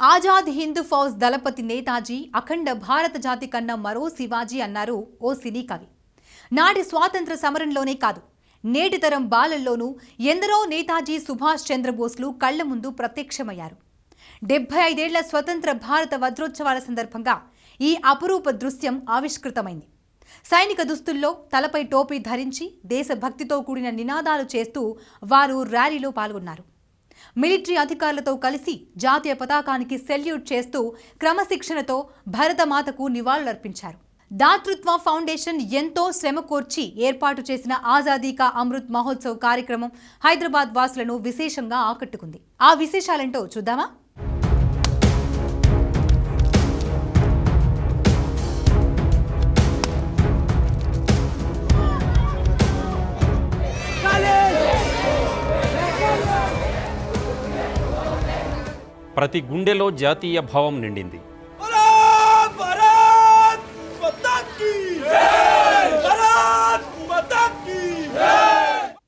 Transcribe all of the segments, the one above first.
ఆజాద్ హింద్ ఫౌజ్ దళపతి నేతాజీ అఖండ భారత జాతి కన్నా మరో శివాజీ అన్నారు ఓ సినీ కవి. నాటి స్వాతంత్ర సమరంలోనే కాదు, నేటి తరం బాలల్లోనూ ఎందరో నేతాజీ సుభాష్ చంద్రబోస్లు కళ్ల ముందు ప్రత్యక్షమయ్యారు. 75 ఏళ్ల స్వతంత్ర భారత వజ్రోత్సవాల సందర్భంగా ఈ అపురూప దృశ్యం ఆవిష్కృతమైంది. సైనిక దుస్తుల్లో తలపై టోపీ ధరించి దేశభక్తితో కూడిన నినాదాలు చేస్తూ వారు ర్యాలీలో పాల్గొన్నారు. మిలిటరీ అధికారులతో కలిసి జాతీయ పతాకానికి సెల్యూట్ చేస్తూ క్రమశిక్షణతో భరతమాతకు నివాళులర్పించారు. దాతృత్వ ఫౌండేషన్ ఎంతో శ్రమ కోర్చి ఏర్పాటు చేసిన ఆజాదీ కా అమృత్ మహోత్సవ్ కార్యక్రమం హైదరాబాద్ వాసులను విశేషంగా ఆకట్టుకుంది. ఆ విశేషాలేంటో చూద్దామా? ప్రతి గుండెలో జాతీయ భావం నిండింది.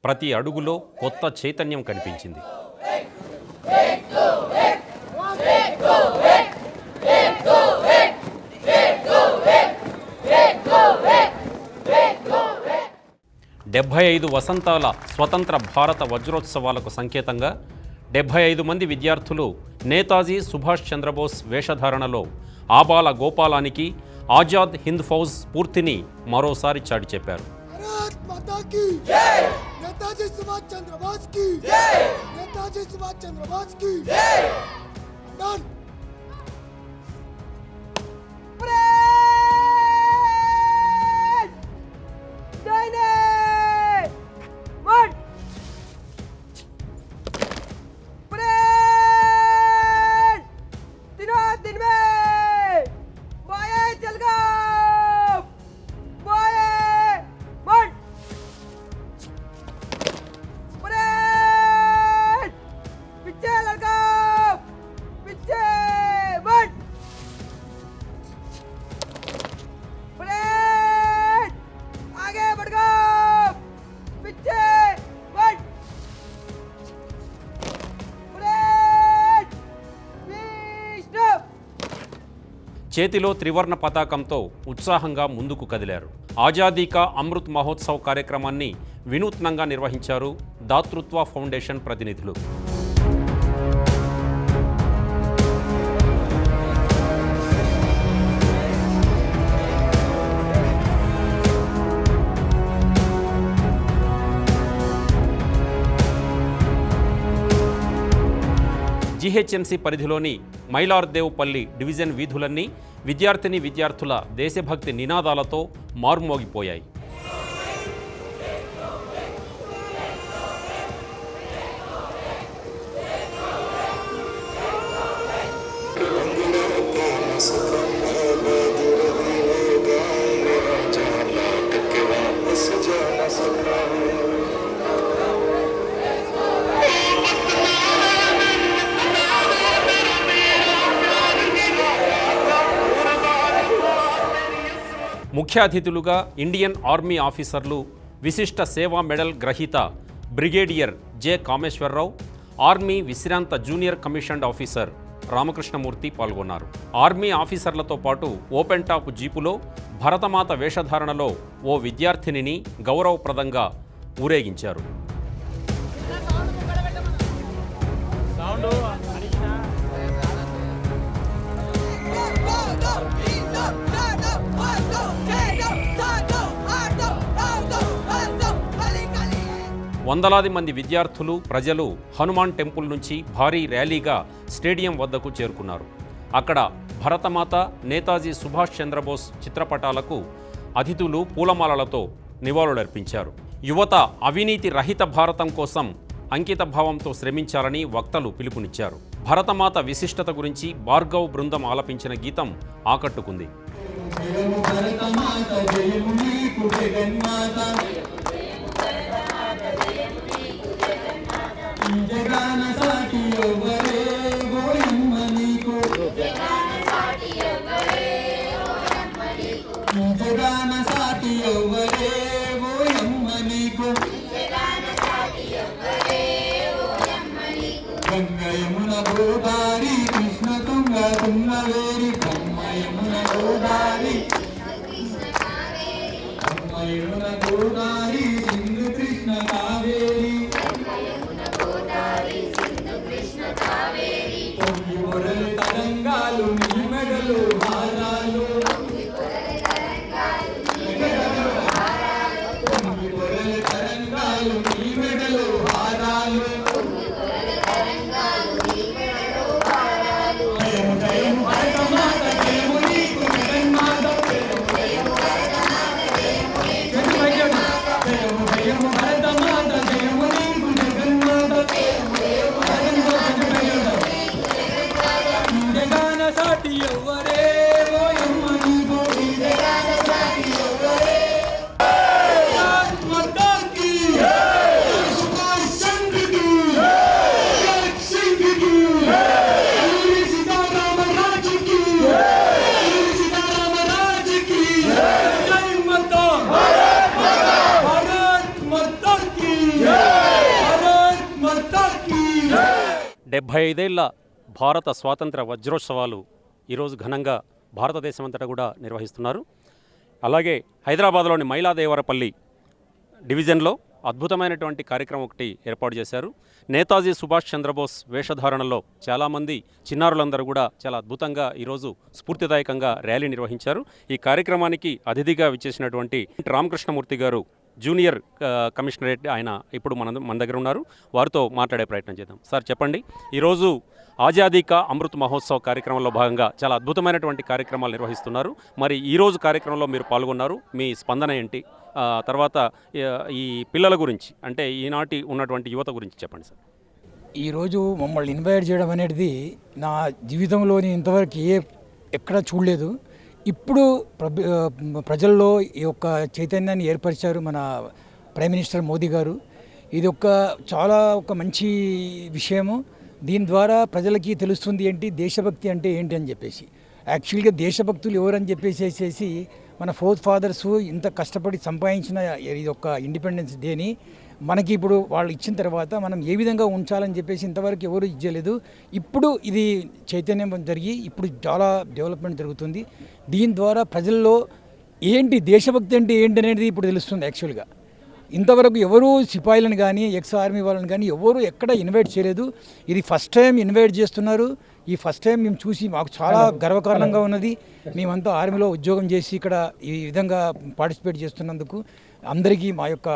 ప్రతి అడుగులో కొత్త చైతన్యం కనిపించింది. డెబ్బై 75 వసంతాల స్వతంత్ర భారత వజ్రోత్సవాలకు సంకేతంగా 75 మంది విద్యార్థులు నేతాజీ సుభాష్ చంద్రబోస్ వేషధారణలో ఆబాల గోపాలానికి ఆజాద్ హింద్ ఫౌజ్ స్ఫూర్తిని మరోసారి చాటి చెప్పారు. చేతిలో త్రివర్ణ పతాకంతో ఉత్సాహంగా ముందుకు కదిలారు. ఆజాదీ కా అమృత్ మహోత్సవ్ కార్యక్రమాన్ని వినూత్నంగా నిర్వహించారు దాతృత్వ ఫౌండేషన్ ప్రతినిధులు. జీహెచ్ఎంసీ పరిధిలోని మైలార్దేవ్పల్లి డివిజన్ వీధులన్నీ విద్యార్థుల దేశభక్తి నినాదాలతో మారుమోగిపోయాయి. ముఖ్య అతిథులుగా ఇండియన్ ఆర్మీ ఆఫీసర్లు, విశిష్ట సేవా మెడల్ గ్రహీత బ్రిగేడియర్ జె కామేశ్వరరావు, ఆర్మీ విశ్రాంత జూనియర్ కమిషన్డ్ ఆఫీసర్ రామకృష్ణమూర్తి పాల్గొన్నారు. ఆర్మీ ఆఫీసర్లతో పాటు ఓపెన్ టాప్ జీపులో భరతమాత వేషధారణలో ఓ విద్యార్థినిని గౌరవప్రదంగా ఊరేగించారు. వందలాది మంది విద్యార్థులు, ప్రజలు హనుమాన్ టెంపుల్ నుంచి భారీ ర్యాలీగా స్టేడియం వద్దకు చేరుకున్నారు. అక్కడ భరతమాత, నేతాజీ సుభాష్ చంద్రబోస్ చిత్రపటాలకు అతిథులు పూలమాలలతో నివాళులర్పించారు. యువత అవినీతి రహిత భారతం కోసం అంకిత భావంతో శ్రమించాలని వక్తలు పిలుపునిచ్చారు. భరతమాత విశిష్టత గురించి భార్గవ్ బృందం ఆలపించిన గీతం ఆకట్టుకుంది. गंगा यमुना गोदावरी कृष्ण तुम తుమ్మవేరి కమ్మయమున గోదారి కమ్మయమున గోదారి సింధు కృష్ణ కావేరి పొంగి పొరలు తరంగాలు నీ మెడలు హారాలు పొంగి పొరలు తరంగాలు నీ మెడలు హారాలు జయము జయము భరతమాత జయము నీకు జగన్మాత జయము జయము భరతమాత జయము నీకు జగన్మాత జగన సాటి ఎవ్వరే ఓయమ్మ నీకు జగన సాటి ఎవ్వరే మాతాకి సుభాష్ చంద్ర की भगत सिंह की वीर सीताराम राज की वीर सीताराम राज की जय माता भारत माता की भारत माता की 75 భారత స్వాతంత్ర వజ్రోత్సవాలు ఈరోజు ఘనంగా భారతదేశం అంతటా కూడా నిర్వహిస్తున్నారు. అలాగే హైదరాబాద్లోని మైలాదేవరపల్లి డివిజన్లో అద్భుతమైనటువంటి కార్యక్రమం ఒకటి ఏర్పాటు చేశారు. నేతాజీ సుభాష్ చంద్రబోస్ వేషధారణలో చాలామంది చిన్నారులందరూ కూడా చాలా అద్భుతంగా ఈరోజు స్ఫూర్తిదాయకంగా ర్యాలీ నిర్వహించారు. ఈ కార్యక్రమానికి అతిథిగా విచ్చేసినటువంటి రామకృష్ణమూర్తి గారు జూనియర్ కమిషనరేట్ ఆయన ఇప్పుడు మన దగ్గర ఉన్నారు. వారితో మాట్లాడే ప్రయత్నం చేద్దాం. సార్ చెప్పండి, ఈరోజు ఆజాదీ కా అమృత్ మహోత్సవ్ కార్యక్రమంలో భాగంగా చాలా అద్భుతమైనటువంటి కార్యక్రమాలు నిర్వహిస్తున్నారు. మరి ఈరోజు కార్యక్రమంలో మీరు పాల్గొన్నారు, మీ స్పందన ఏంటి? తర్వాత ఈ పిల్లల గురించి అంటే ఈనాటి ఉన్నటువంటి యువత గురించి చెప్పండి సార్. ఈరోజు మమ్మల్ని ఇన్వైట్ చేయడం అనేది నా జీవితంలోని ఇంతవరకు ఎక్కడ చూడలేదు. ఇప్పుడు ప్రజల్లో ఈ యొక్క చైతన్యాన్ని ఏర్పరిచారు మన ప్రైమ్ మినిస్టర్ మోదీ గారు. ఇది చాలా మంచి విషయము. దీని ద్వారా ప్రజలకి తెలుస్తుంది ఏంటి దేశభక్తి అంటే ఏంటి అని చెప్పేసి. యాక్చువల్గా దేశభక్తులు ఎవరని చెప్పేసి మన ఫాదర్స్ ఇంత కష్టపడి సంపాదించిన ఇది ఒక ఇండిపెండెన్స్ డేని మనకి ఇప్పుడు వాళ్ళు ఇచ్చిన తర్వాత మనం ఏ విధంగా ఉంచాలని చెప్పేసి ఇంతవరకు ఎవరు ఇచ్చలేదు. ఇప్పుడు ఇది చైతన్యం జరిగి ఇప్పుడు చాలా డెవలప్మెంట్ జరుగుతుంది. దీని ద్వారా ప్రజల్లో ఏంటి దేశభక్తి అంటే ఏంటి అనేది ఇప్పుడు తెలుస్తుంది. యాక్చువల్గా ఇంతవరకు ఎవరు సిపాయిలను కానీ ఎక్స్ ఆర్మీ వాళ్ళని కానీ ఎవరు ఎక్కడ ఇన్వైట్ చేయలేదు. ఇది ఫస్ట్ టైం ఇన్వైట్ చేస్తున్నారు. ఈ ఫస్ట్ టైం మేము చూసి మాకు చాలా గర్వకారణంగా ఉన్నది. మేమంతా ఆర్మీలో ఉద్యోగం చేసి ఇక్కడ ఈ విధంగా పార్టిసిపేట్ చేస్తున్నందుకు అందరికీ మా యొక్క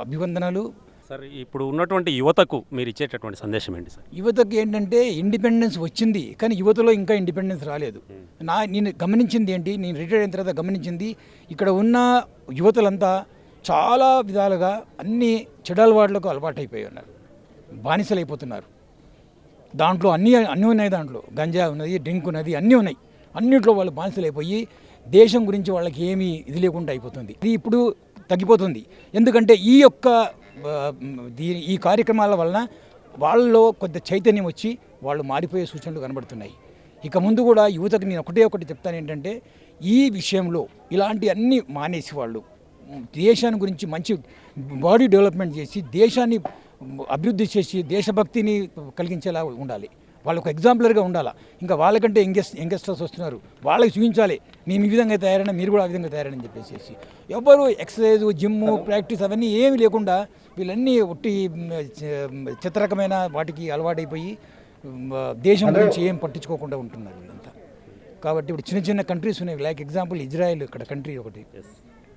అభివందనలు. సార్, ఇప్పుడు ఉన్నటువంటి యువతకు మీరు ఇచ్చేటటువంటి సందేశం ఏంటి సార్? యువతకు ఏంటంటే ఇండిపెండెన్స్ వచ్చింది కానీ యువతలో ఇంకా ఇండిపెండెన్స్ రాలేదు. నేను గమనించింది ఏంటి, నేను రిటైర్ అయిన తర్వాత గమనించింది ఇక్కడ ఉన్న యువతలంతా చాలా విధాలుగా అన్ని చెడలవాట్లకు అలవాటైపోయి ఉన్నారు, బానిసలు అయిపోతున్నారు. దాంట్లో అన్నీ ఉన్నాయి. దాంట్లో గంజా ఉన్నది, డ్రింక్ ఉన్నది, అన్నీ ఉన్నాయి. అన్నింటిలో వాళ్ళు బానిసలు అయిపోయి దేశం గురించి వాళ్ళకి ఏమీ ఇది లేకుండా అయిపోతుంది. ఇది ఇప్పుడు తగ్గిపోతుంది. ఎందుకంటే ఈ కార్యక్రమాల వలన వాళ్ళలో కొంత చైతన్యం వచ్చి వాళ్ళు మారిపోయే సూచనలు కనబడుతున్నాయి. ఇక ముందు కూడా యువతకు నేను ఒకటి చెప్తాను ఏంటంటే ఈ విషయంలో ఇలాంటి అన్నీ మానేసి వాళ్ళు దేశాన్ని గురించి మంచి బాడీ డెవలప్మెంట్ చేసి దేశాన్ని అభివృద్ధి చేసి దేశభక్తిని కలిగించేలా ఉండాలి. వాళ్ళకు ఎగ్జాంపులర్గా ఉండాలి. ఇంకా వాళ్ళకంటే యంగస్టర్స్ వస్తున్నారు, వాళ్ళకి చూపించాలి నేను ఈ విధంగా తయారైనా మీరు కూడా ఆ విధంగా తయారని చెప్పేసి. ఎవరు ఎక్సర్సైజ్ జిమ్ ప్రాక్టీస్ అవన్నీ ఏమి లేకుండా వీళ్ళన్నీ ఒట్టి చిత్రకమైన వాటికి అలవాటైపోయి దేశం గురించి ఏం పట్టించుకోకుండా ఉంటున్నారు వీళ్ళంతా. కాబట్టి ఇప్పుడు చిన్న కంట్రీస్ ఉన్నాయి. లైక్ ఎగ్జాంపుల్ ఇజ్రాయెల్ ఇక్కడ కంట్రీ ఒకటి.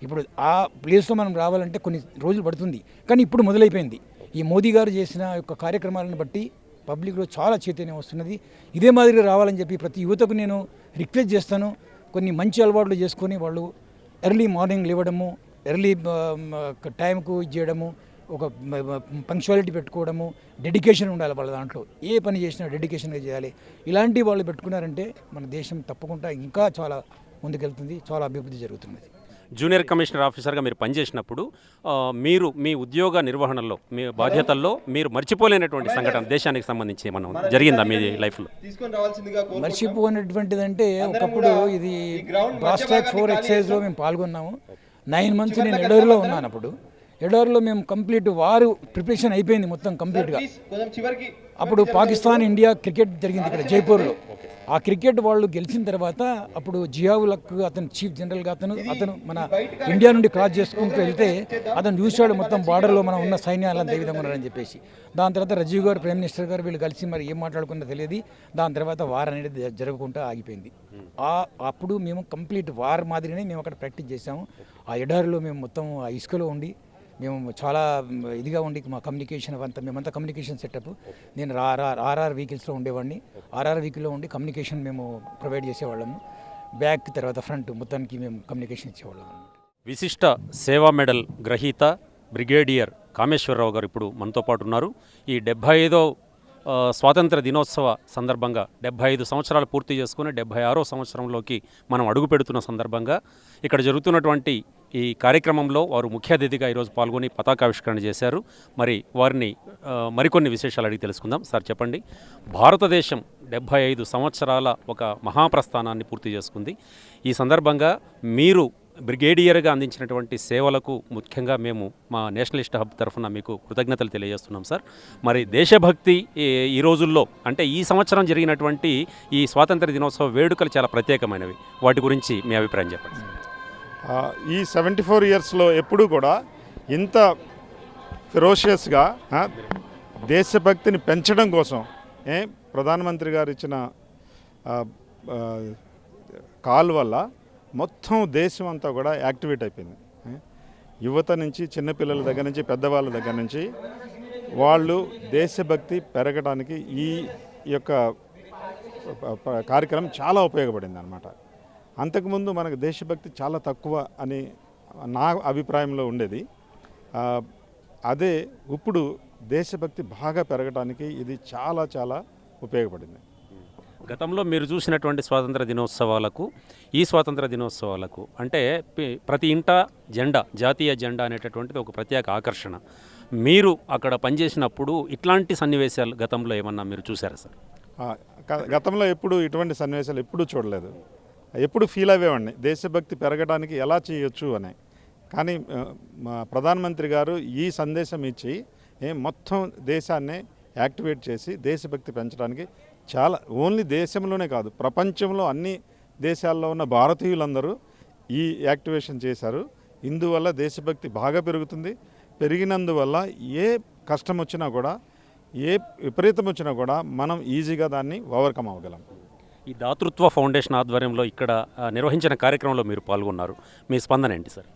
ఇప్పుడు ఆ ప్లేస్లో మనం రావాలంటే కొన్ని రోజులు పడుతుంది, కానీ ఇప్పుడు మొదలైపోయింది. ఈ మోదీ గారు చేసిన యొక్క కార్యక్రమాలను బట్టి పబ్లిక్లో చాలా చైతన్యం వస్తున్నది. ఇదే మాదిరిగా రావాలని చెప్పి ప్రతి యువతకు నేను రిక్వెస్ట్ చేస్తాను. కొన్ని మంచి అలవాట్లు చేసుకొని వాళ్ళు ఎర్లీ మార్నింగ్ లేవడము, ఎర్లీ టైంకు చేయడము, ఒక పంక్చువాలిటీ పెట్టుకోవడము, డెడికేషన్ ఉండాలి వాళ్ళ దాంట్లో. ఏ పని చేసినా డెడికేషన్గా చేయాలి. ఇలాంటి వాళ్ళు పెట్టుకున్నారంటే మన దేశం తప్పకుండా ఇంకా చాలా ముందుకెళ్తుంది, చాలా అభివృద్ధి జరుగుతున్నది. జూనియర్ కమిషనర్ ఆఫీసర్గా మీరు పనిచేసినప్పుడు మీరు మీ ఉద్యోగ నిర్వహణలో మీ బాధ్యతల్లో మీరు మర్చిపోలేనటువంటి సంఘటన దేశానికి సంబంధించి ఏమన్నా జరిగిందా మీ లైఫ్లో? మర్చిపోయినటువంటిదంటే ఒకప్పుడు ఇది బాస్టాక్ 4 ఎక్సైజ్లో మేము పాల్గొన్నాము. 9 months నేను ఎడోర్లో ఉన్నాను. అప్పుడు ఎడోర్లో మేము కంప్లీట్ వారు ప్రిపరేషన్ అయిపోయింది మొత్తం కంప్లీట్గా. అప్పుడు పాకిస్తాన్ ఇండియా క్రికెట్ జరిగింది ఇక్కడ జైపూర్లో. ఆ క్రికెట్ వాళ్ళు గెలిచిన తర్వాత అప్పుడు జియావులక్ అతను చీఫ్ జనరల్గా అతను మన ఇండియా నుండి క్రాస్ చేసుకుంటూ వెళ్తే అతను చూశాడు మొత్తం బార్డర్లో మనం ఉన్న సైన్యాలంతా ఏ విధంగా ఉన్నారని చెప్పేసి. దాని తర్వాత రాజీవ్ గారు ప్రైమ్ మినిస్టర్ గారు వీళ్ళు కలిసి మరి ఏం మాట్లాడుకున్నా తెలియదు. దాని తర్వాత వార్ అనేది జరగకుండా ఆగిపోయింది. అప్పుడు మేము కంప్లీట్ వార్ మాదిరినే మేము అక్కడ ప్రాక్టీస్ చేసాము. ఆ ఎడారిలో మేము మొత్తం ఆ ఇసుకలో ఉండి మేము చాలా ఇదిగా ఉండి మా కమ్యూనికేషన్ అవంతా మేమంతా కమ్యూనికేషన్ సెటప్. నేను ఆర్ఆర్ వెహికల్స్లో ఉండేవాడిని. ఆర్ఆర్ వెహికల్లో ఉండి కమ్యూనికేషన్ మేము ప్రొవైడ్ చేసేవాళ్ళము. బ్యాక్ తర్వాత ఫ్రంట్ మొత్తానికి మేము కమ్యూనికేషన్ ఇచ్చేవాళ్ళం. విశిష్ట సేవా మెడల్ గ్రహీత బ్రిగేడియర్ కామేశ్వరరావు గారు ఇప్పుడు మనతో పాటు ఉన్నారు. ఈ 75వ స్వాతంత్ర దినోత్సవ సందర్భంగా 75 సంవత్సరాలు పూర్తి చేసుకుని 76వ సంవత్సరంలోకి మనం అడుగు పెడుతున్న సందర్భంగా ఇక్కడ జరుగుతున్నటువంటి ఈ కార్యక్రమంలో వారు ముఖ్య అతిథిగా ఈరోజు పాల్గొని పతాకావిష్కరణ చేశారు. మరి వారిని మరికొన్ని విశేషాలు అడిగి తెలుసుకుందాం. సార్ చెప్పండి, భారతదేశం 75 సంవత్సరాల ఒక మహాప్రస్థానాన్ని పూర్తి చేసుకుంది. ఈ సందర్భంగా మీరు బ్రిగేడియర్గా అందించినటువంటి సేవలకు ముఖ్యంగా మేము మా నేషనలిస్ట్ హబ్ తరఫున మీకు కృతజ్ఞతలు తెలియజేస్తున్నాం సార్. మరి దేశభక్తి ఈ రోజుల్లో అంటే ఈ సంవత్సరం జరిగినటువంటి ఈ స్వాతంత్ర దినోత్సవ వేడుకలు చాలా ప్రత్యేకమైనవి. వాటి గురించి మీ అభిప్రాయం చెప్పండి. ఈ 74 ఇయర్స్లో ఎప్పుడూ కూడా ఇంత ఫెరోషియస్గా దేశభక్తిని పెంచడం కోసం ప్రధానమంత్రి గారు ఇచ్చిన కాల్ వల్ల మొత్తం దేశం అంతా కూడా యాక్టివేట్ అయిపోయింది. యువత నుంచి చిన్నపిల్లల దగ్గర నుంచి పెద్దవాళ్ళ దగ్గర నుంచి వాళ్ళు దేశభక్తి పెరగడానికి ఈ యొక్క కార్యక్రమం చాలా ఉపయోగపడింది అన్నమాట. అంతకుముందు మనకు దేశభక్తి చాలా తక్కువ అని నా అభిప్రాయంలో ఉండేది. అదే ఇప్పుడు దేశభక్తి బాగా పెరగడానికి ఇది చాలా చాలా ఉపయోగపడింది. గతంలో మీరు చూసినటువంటి స్వాతంత్ర దినోత్సవాలకు ఈ స్వాతంత్ర దినోత్సవాలకు అంటే ప్రతి ఇంట జెండా, జాతీయ జెండా అనేటటువంటిది ఒక ప్రత్యేక ఆకర్షణ. మీరు అక్కడ పనిచేసినప్పుడు ఇట్లాంటి సన్నివేశాలు గతంలో ఏమన్నా మీరు చూసారా సార్? గతంలో ఎప్పుడు ఇటువంటి సన్నివేశాలు ఎప్పుడూ చూడలేదు. ఎప్పుడు ఫీల్ అయ్యేవాడిని దేశభక్తి పెరగడానికి ఎలా చేయొచ్చు అని. కానీ మా ప్రధానమంత్రి గారు ఈ సందేశం ఇచ్చి మొత్తం దేశాన్ని యాక్టివేట్ చేసి దేశభక్తి పెంచడానికి చాలా ఓన్లీ దేశంలోనే కాదు ప్రపంచంలో అన్ని దేశాల్లో ఉన్న భారతీయులందరూ ఈ యాక్టివేషన్ చేశారు. ఇందువల్ల దేశభక్తి బాగా పెరుగుతుంది. పెరిగినందువల్ల ఏ కష్టం వచ్చినా కూడా ఏ విపరీతం వచ్చినా కూడా మనం ఈజీగా దాన్ని ఓవర్కమ్ అవ్వగలం. ఈ దాతృత్వ ఫౌండేషన్ ఆధ్వర్యంలో ఇక్కడ నిర్వహించిన కార్యక్రమంలో మీరు పాల్గొన్నారు. మీ స్పందన ఏంటి సార్?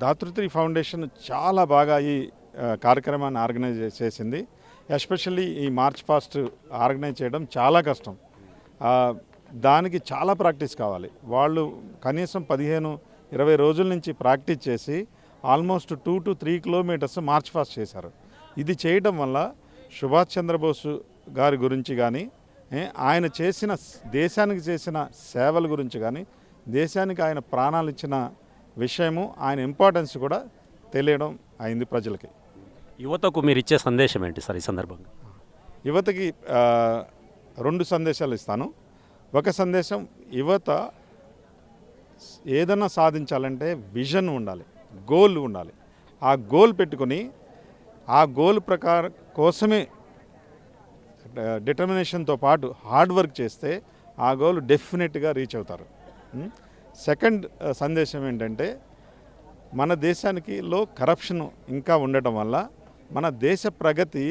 దాతృత్వ ఫౌండేషన్ చాలా బాగా ఈ కార్యక్రమాన్ని ఆర్గనైజ్ చేసింది. ఎస్పెషల్లీ ఈ మార్చ్ పాస్ట్ ఆర్గనైజ్ చేయడం చాలా కష్టం. దానికి చాలా ప్రాక్టీస్ కావాలి. వాళ్ళు కనీసం 15-20 రోజుల నుంచి ప్రాక్టీస్ చేసి almost 2 to 3 kilometres March past చేశారు. ఇది చేయడం వల్ల సుభాష్ చంద్రబోస్ గారి గురించి కానీ ఆయన చేసిన దేశానికి చేసిన సేవల గురించి కానీ దేశానికి ఆయన ప్రాణాలు ఇచ్చిన విషయము ఆయన ఇంపార్టెన్స్ కూడా తెలియడం అయింది ప్రజలకి. యువతకు మీరు ఇచ్చే సందేశం ఏంటి సార్ ఈ సందర్భంగా? యువతకి 2 సందేశాలు ఇస్తాను. ఒక సందేశం, యువత ఏదన్నా సాధించాలంటే విజన్ ఉండాలి, గోల్ ఉండాలి. ఆ గోల్ పెట్టుకొని ఆ గోల్ ప్రకారం కోసమే డిటర్మినేషన్తో పాటు హార్డ్ వర్క్ చేస్తే ఆ గోల్ డెఫినెట్గా రీచ్ అవుతారు. సెకండ్ సందేశం ఏంటంటే మన దేశానికి కరప్షన్ ఇంకా ఉండటం వల్ల మన దేశ ప్రగతి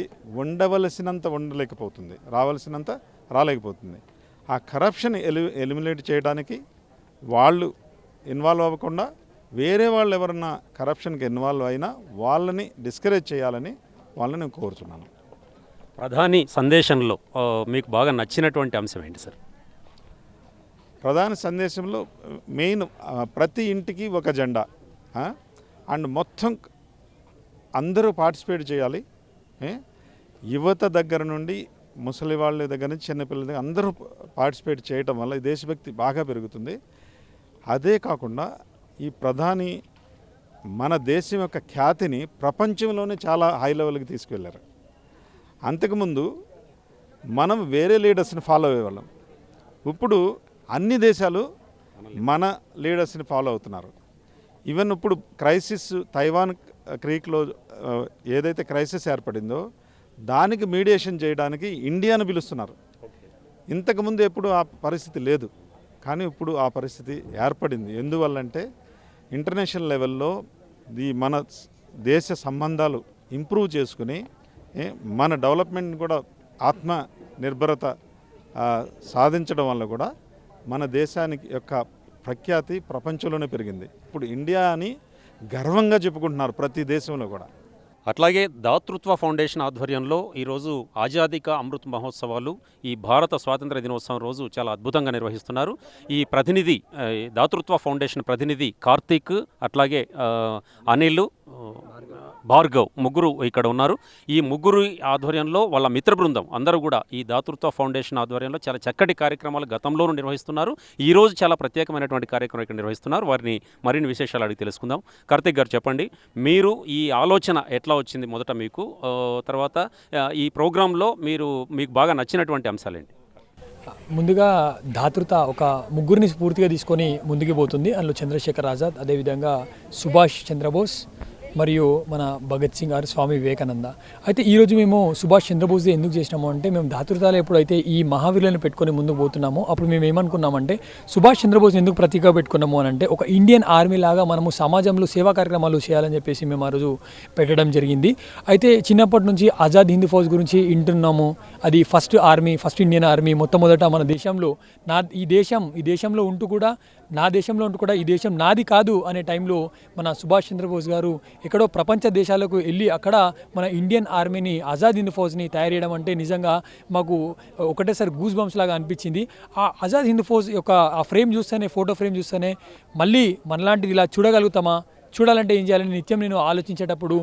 ఉండవలసినంత ఉండలేకపోతుంది, రావాల్సినంత రాలేకపోతుంది. ఆ కరప్షన్ ఎలిమినేట్ చేయడానికి వాళ్ళు ఇన్వాల్వ్ అవ్వకుండా వేరే వాళ్ళు ఎవరన్నా కరప్షన్కి ఇన్వాల్వ్ అయినా వాళ్ళని డిస్కరేజ్ చేయాలని వాళ్ళని కోరుతున్నాను. ప్రధాని సందేశంలో మీకు బాగా నచ్చినటువంటి అంశం ఏంటి సార్? ప్రధాన సందేశంలో మెయిన్ ప్రతి ఇంటికి ఒక జెండా అండ్ మొత్తం అందరూ పార్టిసిపేట్ చేయాలి. యువత దగ్గర నుండి ముసలి వాళ్ళ దగ్గర నుంచి చిన్నపిల్లల దగ్గర అందరూ పార్టిసిపేట్ చేయటం వల్ల దేశభక్తి బాగా పెరుగుతుంది. అదే కాకుండా ఈ ప్రధాని మన దేశం యొక్క ఖ్యాతిని ప్రపంచంలోనే చాలా హై లెవెల్కి తీసుకువెళ్ళారు. అంతకుముందు మనం వేరే లీడర్స్ని ఫాలో అయ్యేవాళ్ళం. ఇప్పుడు అన్ని దేశాలు మన లీడర్స్ని ఫాలో అవుతున్నారు. ఈవెన్ ఇప్పుడు క్రైసిస్ తైవాన్ క్రీక్లో ఏదైతే క్రైసిస్ ఏర్పడిందో దానికి మీడియేషన్ చేయడానికి ఇండియాను పిలుస్తున్నారు. ఇంతకుముందు ఎప్పుడు ఆ పరిస్థితి లేదు, కానీ ఇప్పుడు ఆ పరిస్థితి ఏర్పడింది. ఎందువల్లంటే ఇంటర్నేషనల్ లెవెల్లో మన దేశ సంబంధాలు ఇంప్రూవ్ చేసుకుని మన డెవలప్మెంట్ కూడా ఆత్మ నిర్భరత సాధించడం వల్ల కూడా మన దేశానికి యొక్క ప్రఖ్యాతి ప్రపంచంలోనే పెరిగింది. ఇప్పుడు ఇండియా అని గర్వంగా చెప్పుకుంటున్నారు ప్రతి దేశంలో కూడా. అట్లాగే దాతృత్వ ఫౌండేషన్ ఆధ్వర్యంలో ఈరోజు ఆజాదీ కా అమృత్ మహోత్సవాలు ఈ భారత స్వాతంత్ర దినోత్సవం రోజు చాలా అద్భుతంగా నిర్వహిస్తున్నారు. ఈ ప్రతినిధి దాతృత్వ ఫౌండేషన్ ప్రతినిధి కార్తీక్, అట్లాగే అనిల్, భార్గవ్ ముగ్గురు ఇక్కడ ఉన్నారు. ఈ ముగ్గురు ఆధ్వర్యంలో వాళ్ళ మిత్ర బృందం అందరూ కూడా ఈ దాతృత్వ ఫౌండేషన్ ఆధ్వర్యంలో చాలా చక్కటి కార్యక్రమాలు గతంలోనూ నిర్వహిస్తున్నారు. ఈరోజు చాలా ప్రత్యేకమైనటువంటి కార్యక్రమం ఇక్కడ నిర్వహిస్తున్నారు. వారిని మరిన్ని విశేషాలు అడిగి తెలుసుకుందాం. కార్తీక్ గారు చెప్పండి, మీరు ఈ ఆలోచన ఎట్లా వచ్చింది మొదట మీకు, తర్వాత ఈ ప్రోగ్రాంలో మీకు బాగా నచ్చినటువంటి అంశాలేంటి? ముందుగా దాతృత ఒక ముగ్గురిని స్ఫూర్తిగా తీసుకొని ముందుకు పోతుంది. అందులో చంద్రశేఖర్ ఆజాద్, అదేవిధంగా సుభాష్ చంద్రబోస్ మరియు మన భగత్ సింగ్ గారు, స్వామి వివేకానంద. అయితే ఈరోజు మేము సుభాష్ చంద్రబోస్ ఎందుకు చేసినాము అంటే, మేము దాతృతాలు ఎప్పుడైతే ఈ మహావీరులను పెట్టుకొని ముందుకు పోతున్నామో అప్పుడు మేము ఏమనుకున్నామంటే, సుభాష్ చంద్రబోస్ ఎందుకు ప్రతీకగా పెట్టుకున్నాము అని అంటే, ఒక ఇండియన్ ఆర్మీ లాగా మనము సమాజంలో సేవా కార్యక్రమాలు చేయాలని చెప్పేసి మేము ఆ రోజు పెట్టడం జరిగింది. అయితే చిన్నప్పటి నుంచి ఆజాద్ హింద్ ఫౌజ్ గురించి వింటున్నాము. అది ఫస్ట్ ఇండియన్ ఆర్మీ. మొట్టమొదట మన దేశంలో ఈ దేశంలో ఉంటూ కూడా ఈ దేశం నాది కాదు అనే టైంలో మన సుభాష్ చంద్రబోస్ గారు ఎక్కడో ప్రపంచ దేశాలకు వెళ్ళి అక్కడ మన ఇండియన్ ఆర్మీని, ఆజాద్ హింద్ ఫౌజ్ని తయారు చేయడం అంటే నిజంగా మాకు ఒకటేసారి గూస్ బంప్స్ లాగా అనిపించింది. ఆ ఆజాద్ హింద్ ఫౌజ్ యొక్క ఆ ఫోటో ఫ్రేమ్ చూస్తేనే మళ్ళీ మనలాంటిది ఇలా చూడగలుగుతామా, చూడాలంటే ఏం చేయాలని నిత్యం నేను ఆలోచించేటప్పుడు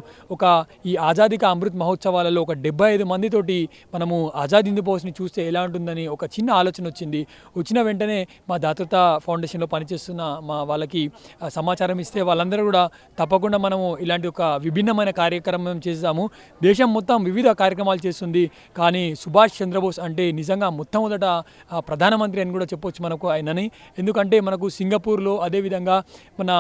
ఈ ఆజాదీ కా అమృత్ మహోత్సవాలలో 75 మందితోటి మనము ఆజాద్ హింద్ ఫౌజ్ని చూస్తే ఎలా ఉంటుందని ఒక చిన్న ఆలోచన వచ్చింది. వచ్చిన వెంటనే మా దాతృత ఫౌండేషన్లో పనిచేస్తున్న మా వాళ్ళకి సమాచారం ఇస్తే వాళ్ళందరూ కూడా తప్పకుండా మనము ఇలాంటి ఒక విభిన్నమైన కార్యక్రమం చేసాము. దేశం మొత్తం వివిధ కార్యక్రమాలు చేస్తుంది, కానీ సుభాష్ చంద్రబోస్ అంటే నిజంగా మొట్టమొదట ప్రధానమంత్రి అని కూడా చెప్పొచ్చు మనకు ఆయనని. ఎందుకంటే మనకు సింగపూర్లో, అదేవిధంగా మన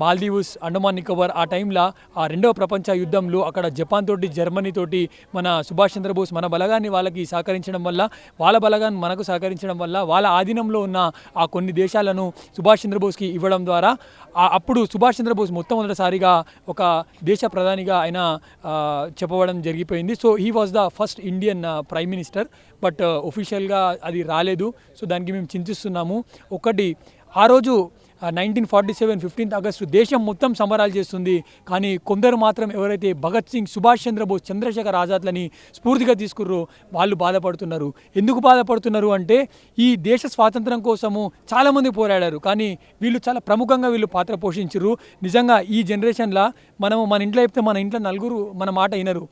మాల్దీవ్స్, అండమాన్ నికోబార్ ఆ టైంలో ఆ రెండవ ప్రపంచ యుద్ధంలో అక్కడ జపాన్ తోటి, జర్మనీ తోటి మన సుభాష్ చంద్రబోస్ మన బలగాన్ని వాళ్ళకి సహకరించడం వల్ల, వాళ్ళ బలగాన్ని మనకు సహకరించడం వల్ల, వాళ్ళ ఆధీనంలో ఉన్న ఆ కొన్ని దేశాలను సుభాష్ చంద్రబోస్కి ఇవ్వడం ద్వారా అప్పుడు సుభాష్ చంద్రబోస్ మొట్టమొదటిసారిగా ఒక దేశ ప్రధానిగా ఆయన చెప్పడం జరిగిపోయింది. So he was the first Indian prime minister. But ఒఫీషియల్గా అది రాలేదు. సో దానికి మేము చింతిస్తున్నాము. ఆ రోజు 1947 15th ఆగస్టు దేశం మొత్తం సంబరాలు చేస్తుంది, కానీ కొందరు మాత్రం ఎవరైతే భగత్ సింగ్, సుభాష్ చంద్రబోస్, చంద్రశేఖర్ ఆజాద్లని స్ఫూర్తిగా తీసుకుర్రో వాళ్ళు బాధపడుతున్నారు. ఎందుకు బాధపడుతున్నారు అంటే, ఈ దేశ స్వాతంత్రం కోసము చాలామంది పోరాడారు, కానీ వీళ్ళు చాలా ప్రముఖంగా పాత్ర పోషించారు. నిజంగా ఈ జనరేషన్లో మన ఇంట్లో చెప్తే మన ఇంట్లో నలుగురు మన మాట వినరు.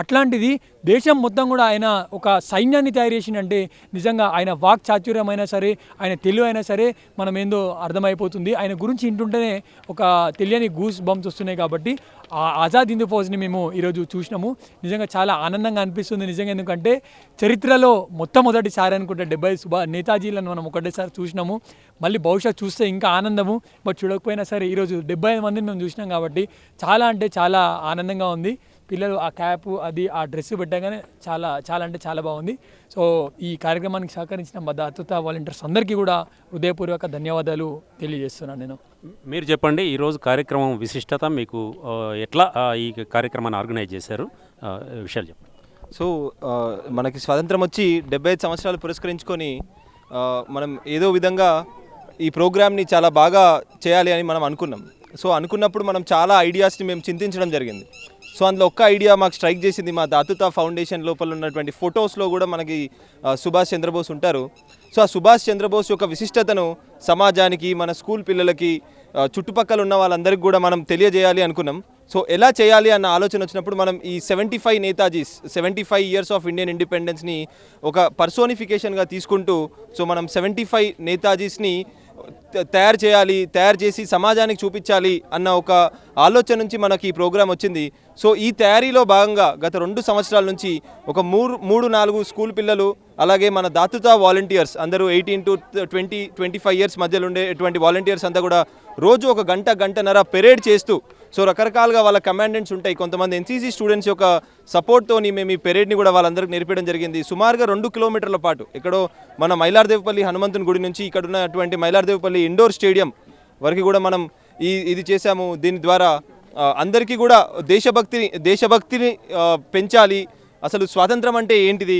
అట్లాంటిది దేశం మొత్తం కూడా ఆయన ఒక సైన్యాన్ని తయారు చేసిందంటే నిజంగా ఆయన వాక్ చాతుర్యం అయినా సరే, ఆయన తెలివి అయినా సరే మనం ఏందో అర్థమైపోతుంది. ఆయన గురించి వింటుంటేనే ఒక తెలియని గూస్ బంప్స్ వస్తున్నాయి. కాబట్టి ఆ ఆజాద్ హింద్ ఫౌజ్ని మేము ఈరోజు చూసినాము. నిజంగా చాలా ఆనందంగా అనిపిస్తుంది. నిజంగా ఎందుకంటే చరిత్రలో మొట్టమొదటిసారి అనుకుంటే 70 నేతాజీలను మనం ఒకటేసారి చూసినాము. మళ్ళీ భవిష్యత్తు చూస్తే ఇంకా ఆనందము. బట్ చూడకపోయినా సరే ఈరోజు 75 మందిని మేము చూసినాం కాబట్టి చాలా అంటే చాలా ఆనందంగా ఉంది. పిల్లలు ఆ క్యాప్, అది ఆ డ్రెస్ పెట్టగానే చాలా అంటే చాలా బాగుంది. సో ఈ కార్యక్రమానికి సహకరించిన మా దాతృత వాలంటీర్స్ అందరికీ కూడా హృదయపూర్వక ధన్యవాదాలు తెలియజేస్తున్నాను నేను. మీరు చెప్పండి, ఈరోజు కార్యక్రమం విశిష్టత, మీకు ఎట్లా ఈ కార్యక్రమాన్ని ఆర్గనైజ్ చేశారు, విషయాలు చెప్పండి. సో మనకి స్వాతంత్రం వచ్చి 75 సంవత్సరాలు పురస్కరించుకొని మనం ఏదో విధంగా ఈ ప్రోగ్రామ్ని చాలా బాగా చేయాలి అని మనం అనుకున్నాం. సో అనుకున్నప్పుడు మనం చాలా ఐడియాస్ని మేము చింతించడం జరిగింది. సో అందులో ఒక్క ఐడియా మాకు స్ట్రైక్ చేసింది. మా దాతృత ఫౌండేషన్ లోపల ఉన్నటువంటి ఫొటోస్లో కూడా మనకి సుభాష్ చంద్రబోస్ ఉంటారు. సో ఆ సుభాష్ చంద్రబోస్ యొక్క విశిష్టతను సమాజానికి, మన స్కూల్ పిల్లలకి, చుట్టుపక్కల ఉన్న వాళ్ళందరికీ కూడా మనం తెలియజేయాలి అనుకున్నాం. సో ఎలా చేయాలి అన్న ఆలోచన వచ్చినప్పుడు మనం ఈ 75 నేతాజీస్, 75 ఇయర్స్ ఆఫ్ ఇండియన్ ఇండిపెండెన్స్ని ఒక పర్సోనిఫికేషన్గా తీసుకుంటూ, సో మనం 75 నేతాజీస్ని తయారు చేసి సమాజానికి చూపించాలి అన్న ఒక ఆలోచన నుంచి మనకి ఈ ప్రోగ్రాం వచ్చింది. సో ఈ తయారీలో భాగంగా గత 2 సంవత్సరాల నుంచి ఒక 3-4 స్కూల్ పిల్లలు, అలాగే మన దాతృత వాలంటీర్స్ అందరూ 18 to 25 ఇయర్స్ మధ్యలో ఉండేటువంటి వాలంటీర్స్ అంతా కూడా రోజు ఒక గంటన్నర పెరేడ్ చేస్తూ, సో రకరకాలుగా వాళ్ళ కమాండెంట్స్ ఉంటాయి. కొంతమంది ఎన్సీసీ స్టూడెంట్స్ యొక్క సపోర్ట్తోని మేము ఈ పెరేడ్ని కూడా వాళ్ళందరికీ నేర్పించడం జరిగింది. సుమారుగా 2 కిలోమీటర్ల పాటు ఎక్కడో మన మైలార్దేవపల్లి హనుమంతుని గుడి నుంచి ఇక్కడ ఉన్నటువంటి మైలార్దేవపల్లి ఇండోర్ స్టేడియం వరకు కూడా మనం ఇది చేశాము. దీని ద్వారా అందరికీ కూడా దేశభక్తిని పెంచాలి, అసలు స్వాతంత్రం అంటే ఏంటిది,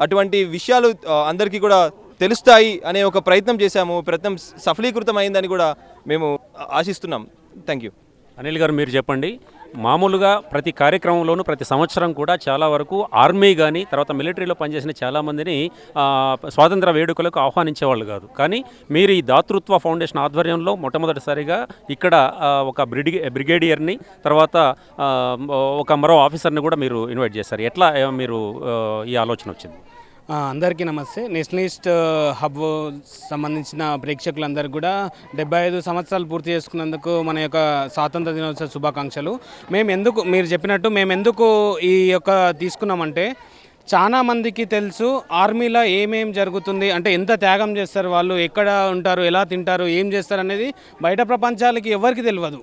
అటువంటి విషయాలు అందరికీ కూడా తెలుస్తాయి అనే ఒక ప్రయత్నం చేశాము. ప్రయత్నం సఫలీకృతమైందని కూడా మేము ఆశిస్తున్నాం. Thank you. అనిల్ గారు, మీరు చెప్పండి. మామూలుగా ప్రతి కార్యక్రమంలోనూ ప్రతి సంవత్సరం కూడా చాలా వరకు ఆర్మీ కానీ తర్వాత మిలిటరీలో పనిచేసిన చాలామందిని స్వాతంత్ర వేడుకలకు ఆహ్వానించేవాళ్ళు కాదు. కానీ మీరు ఈ దాతృత్వ ఫౌండేషన్ ఆధ్వర్యంలో మొట్టమొదటిసారిగా ఇక్కడ ఒక బ్రిగేడియర్ని తర్వాత ఒక మరో ఆఫీసర్ని కూడా మీరు ఇన్వైట్ చేశారు. ఎట్లా మీరు ఈ ఆలోచన వచ్చింది? అందరికీ నమస్తే. నేషనలిస్ట్ హబ్ సంబంధించిన ప్రేక్షకులందరికీ కూడా 75 సంవత్సరాలు పూర్తి చేసుకున్నందుకు మన యొక్క స్వాతంత్ర దినోత్సవ శుభాకాంక్షలు. మీరు చెప్పినట్టు మేము ఎందుకు ఈ యొక్క తీసుకున్నామంటే, చాలా మందికి తెలుసు ఆర్మీలో ఏమేం జరుగుతుంది అంటే ఎంత త్యాగం చేస్తారు వాళ్ళు, ఎక్కడ ఉంటారు, ఎలా తింటారు, ఏం చేస్తారు అనేది బయట ప్రపంచాలకి ఎవరికి తెలియదు.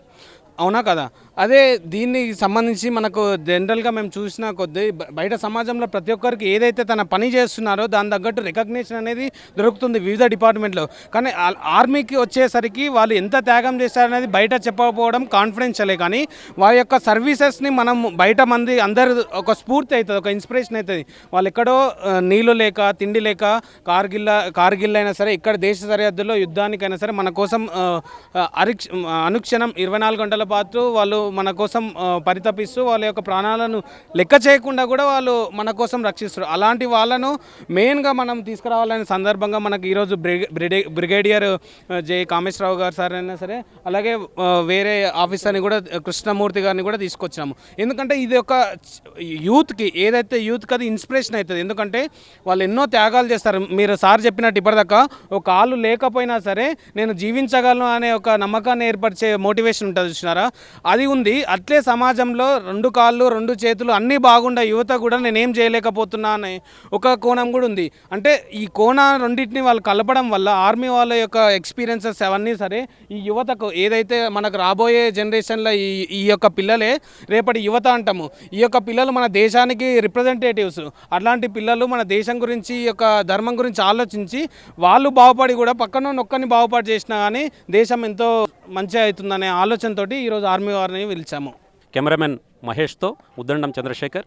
అవునా కదా? అదే దీనికి సంబంధించి మనకు జనరల్గా మేము చూసిన కొద్దీ బయట సమాజంలో ప్రతి ఒక్కరికి ఏదైతే తన పని చేస్తున్నారో దాని తగ్గట్టు రికగ్నిషన్ అనేది దొరుకుతుంది వివిధ డిపార్ట్మెంట్లో. కానీ ఆర్మీకి వచ్చేసరికి వాళ్ళు ఎంత త్యాగం చేస్తారనేది బయట చెప్పకపోవడం కాన్ఫిడెన్షియలే. కానీ వారి యొక్క సర్వీసెస్ని మనం బయట మంది అందరు ఒక స్ఫూర్తి అవుతుంది, ఒక ఇన్స్పిరేషన్ అవుతుంది. వాళ్ళు ఎక్కడో నీళ్ళు లేక తిండి లేక కార్గిల్ అయినా సరే, ఇక్కడ దేశ సరిహద్దుల్లో యుద్ధానికైనా సరే మన కోసం అనుక్షణం 24 గంటల పాటు వాళ్ళు మన కోసం పరితపిస్తూ వాళ్ళ యొక్క ప్రాణాలను లెక్క చేయకుండా కూడా వాళ్ళు మన కోసం రక్షిస్తారు. అలాంటి వాళ్ళను మెయిన్గా మనం తీసుకురావాలనే సందర్భంగా మనకు ఈరోజు బ్రిగేడియర్ జే కామేశ్వరరావు గారు సార్ అయినా సరే, అలాగే వేరే ఆఫీసర్ని కూడా కృష్ణమూర్తి గారిని కూడా తీసుకొచ్చాము. ఎందుకంటే ఇది ఒక యూత్కి అది ఇన్స్పిరేషన్ అవుతుంది. ఎందుకంటే వాళ్ళు ఎన్నో త్యాగాలు చేస్తారు. మీరు సార్ చెప్పినట్టు ఇప్పటిదాకా ఒక కాళ్ళు లేకపోయినా సరే నేను జీవించగలను అనే ఒక నమ్మకాన్ని ఏర్పరిచే మోటివేషన్ ఉంటుంది చూసినారా, అది ఉంది. అట్లే సమాజంలో 2 కాళ్ళు 2 చేతులు అన్నీ బాగుండే యువత కూడా నేనేం చేయలేకపోతున్నా అనే ఒక కోణం కూడా ఉంది. అంటే ఈ రెండింటిని వాళ్ళు కలపడం వల్ల ఆర్మీ వాళ్ళ యొక్క ఎక్స్పీరియన్సెస్ అవన్నీ సరే ఈ యువతకు ఏదైతే మనకు రాబోయే జనరేషన్లో ఈ యొక్క పిల్లలే రేపటి యువత అంటాము. ఈ యొక్క పిల్లలు మన దేశానికి రిప్రజెంటేటివ్స్. అట్లాంటి పిల్లలు మన దేశం గురించి ఈ యొక్క ధర్మం గురించి ఆలోచించి వాళ్ళు బాగుపడి కూడా పక్కన నొక్కని బాగుపడి చేసినా కానీ దేశం ఎంతో మంచిగా అవుతుందనే ఆలోచనతోటి ఈరోజు ఆర్మీ వారిని పిలిచాము. కెమెరామెన్ మహేష్తో ఉద్దండం చంద్రశేఖర్,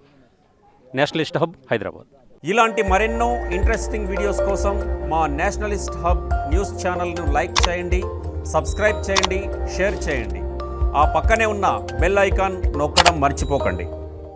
నేషనలిస్ట్ హబ్, హైదరాబాద్. ఇలాంటి మరెన్నో ఇంట్రెస్టింగ్ వీడియోస్ కోసం మా నేషనలిస్ట్ హబ్ న్యూస్ ఛానల్ను లైక్ చేయండి, సబ్స్క్రైబ్ చేయండి, షేర్ చేయండి. ఆ పక్కనే ఉన్న బెల్ ఐకాన్ నొక్కడం మర్చిపోకండి.